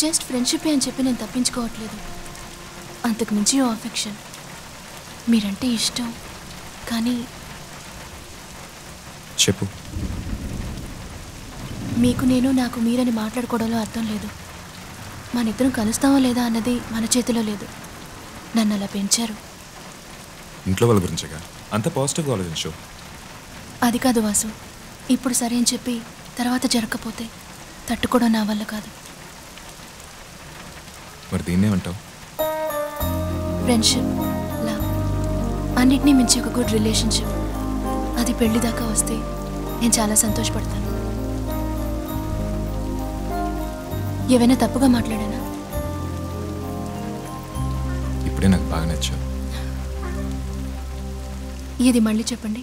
Just friendship అని చెప్పి నేను తప్పించుకోవట్లేదు. అంతకు మించి ఓ అఫెక్షన్. మీరంటే ఇష్టం, కానీ చెప్పు. మీకు నేను, నాకు మీరని మాట్లాడుకోవడంలో అర్థం లేదు. మన ఇద్దరం కలుస్తామో లేదా అన్నది మన చేతిలో లేదు. నన్ను అలా పెంచారు. ఇంట్లో వాళ్ళ గురించేగా అంత పాజిటివ్గా ఆలోచించు. అది కాదు వాసు, ఇప్పుడు సరే అని చెప్పి తర్వాత జరగకపోతే తట్టుకోవడం నా వల్ల కాదు. మరి దీన్నేమంటావు? ఫ్రెండ్షిప్, లవ్, అన్నిటినీ మించి ఒక గుడ్ రిలేషన్షిప్. అది పెళ్లి దాకా వస్తే నేను చాలా సంతోషపడతాను. ఏవైనా తప్పుగా మాట్లాడానా? ఇప్పుడే నాకు బాగా నచ్చావు. ఇది మళ్ళీ చెప్పండి.